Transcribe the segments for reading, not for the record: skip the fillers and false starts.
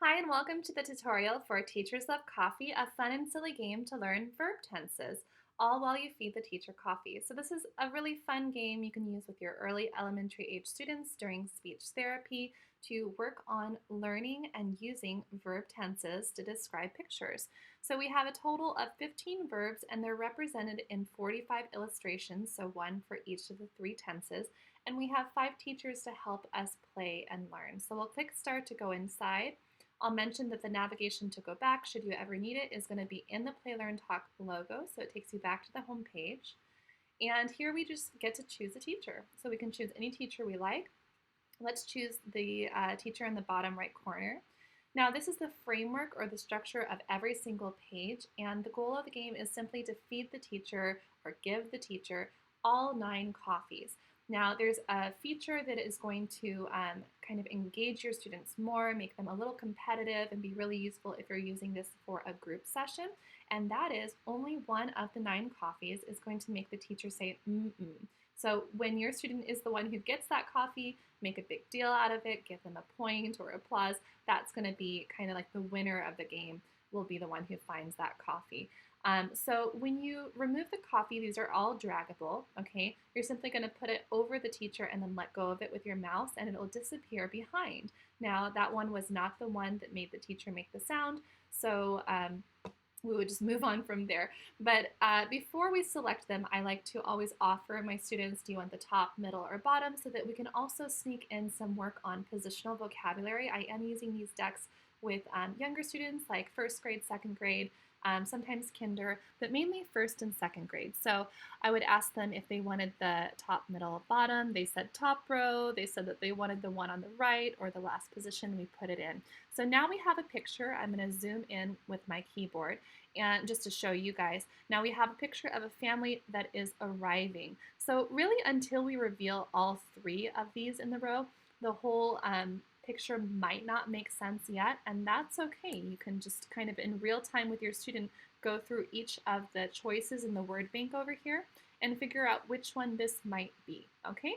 Hi and welcome to the tutorial for Teachers Love Coffee, a fun and silly game to learn verb tenses, all while you feed the teacher coffee. So this is a really fun game you can use with your early elementary age students during speech therapy to work on learning and using verb tenses to describe pictures. So we have a total of 15 verbs and they're represented in 45 illustrations, so one for each of the three tenses. And we have 5 teachers to help us play and learn. So we'll click start to go inside. I'll mention that the navigation to go back, should you ever need it, is going to be in the Play, Learn, Talk logo, so it takes you back to the home page. And here we just get to choose a teacher. So we can choose any teacher we like. Let's choose the teacher in the bottom right corner. Now this is the framework or the structure of every single page, and the goal of the game is simply to feed the teacher or give the teacher all 9 coffees. Now there's a feature that is going to kind of engage your students more, make them a little competitive, and be really useful if you're using this for a group session. And that is only one of the 9 coffees is going to make the teacher say mm-mm. So when your student is the one who gets that coffee, make a big deal out of it, give them a point or applause. That's going to be kind of like the winner of the game will be the one who finds that coffee. So when you remove the coffee, these are all draggable, okay? You're simply going to put it over the teacher and then let go of it with your mouse and it will disappear behind. Now that one was not the one that made the teacher make the sound, so we would just move on from there. But before we select them, I like to always offer my students, do you want the top, middle, or bottom, so that we can also sneak in some work on positional vocabulary. I am using these decks with younger students like first grade, second grade, sometimes kinder, but mainly first and second grade. So I would ask them if they wanted the top, middle, bottom. They said top row. They said that they wanted the one on the right or the last position. We put it in. So now we have a picture. I'm going to zoom in with my keyboard and just to show you guys. Now we have a picture of a family that is arriving. So really until we reveal all 3 of these in the row, the whole picture might not make sense yet, and that's okay. You can just kind of in real time with your student go through each of the choices in the word bank over here and figure out which one this might be, okay?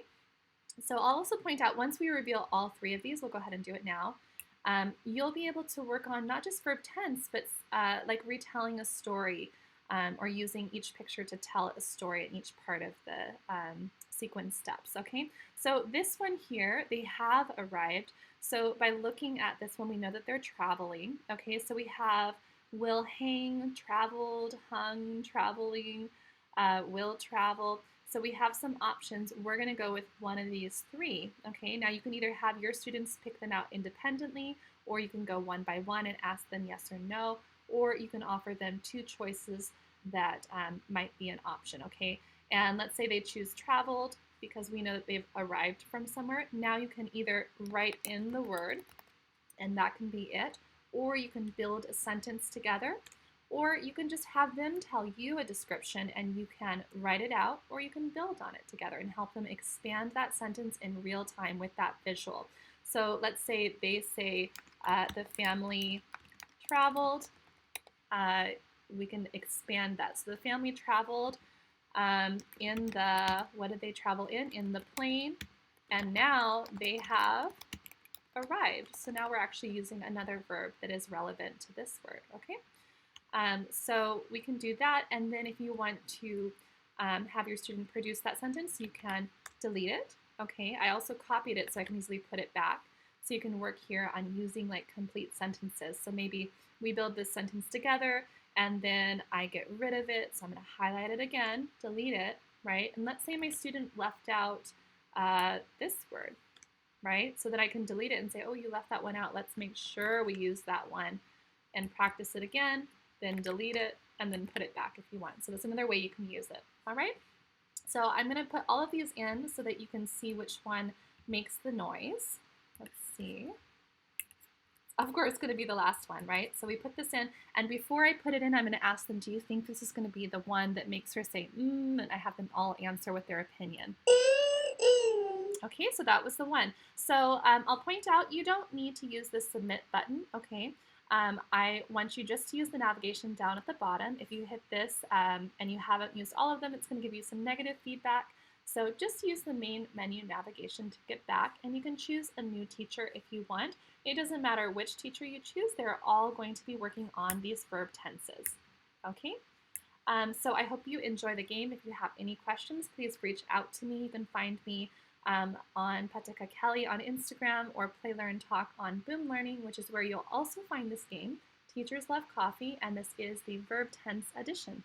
So I'll also point out once we reveal all 3 of these, we'll go ahead and do it now, you'll be able to work on not just verb tense, but like retelling a story or using each picture to tell a story in each part of the sequence steps, okay? So this one here, they have arrived. So by looking at this one, we know that they're traveling, okay? So we have will hang, traveled, hung, traveling, will travel. So we have some options. We're going to go with one of these 3, okay? Now you can either have your students pick them out independently, or you can go one by one and ask them yes or no, or you can offer them 2 choices that might be an option, okay? And let's say they choose traveled because we know that they've arrived from somewhere. Now you can either write in the word, and that can be it, or you can build a sentence together, or you can just have them tell you a description and you can write it out, or you can build on it together and help them expand that sentence in real time with that visual. So let's say they say the family traveled. We can expand that. So the family traveled in the, what did they travel in? In the plane. And now they have arrived. So now we're actually using another verb that is relevant to this word, okay? So we can do that, and then if you want to have your student produce that sentence, you can delete it, okay? I also copied it so I can easily put it back. So you can work here on using like complete sentences. So maybe we build this sentence together, and then I get rid of it, so I'm going to highlight it again, delete it, right? And let's say my student left out this word, right? So that I can delete it and say, oh, you left that one out. Let's make sure we use that one and practice it again, then delete it, and then put it back if you want. So that's another way you can use it, all right? So I'm going to put all of these in so that you can see which one makes the noise. Let's see. Of course, it's going to be the last one, right? So we put this in, and before I put it in, I'm going to ask them, do you think this is going to be the one that makes her say, and I have them all answer with their opinion. Okay, so that was the one. So I'll point out you don't need to use the submit button, okay? I want you just to use the navigation down at the bottom. If you hit this and you haven't used all of them, it's going to give you some negative feedback. So just use the main menu navigation to get back, and you can choose a new teacher if you want. It doesn't matter which teacher you choose, they're all going to be working on these verb tenses. Okay? So I hope you enjoy the game. If you have any questions, please reach out to me. You can find me on Patika Kelly on Instagram or Play Learn Talk on Boom Learning, which is where you'll also find this game. Teachers Love Coffee, and this is the verb tense edition.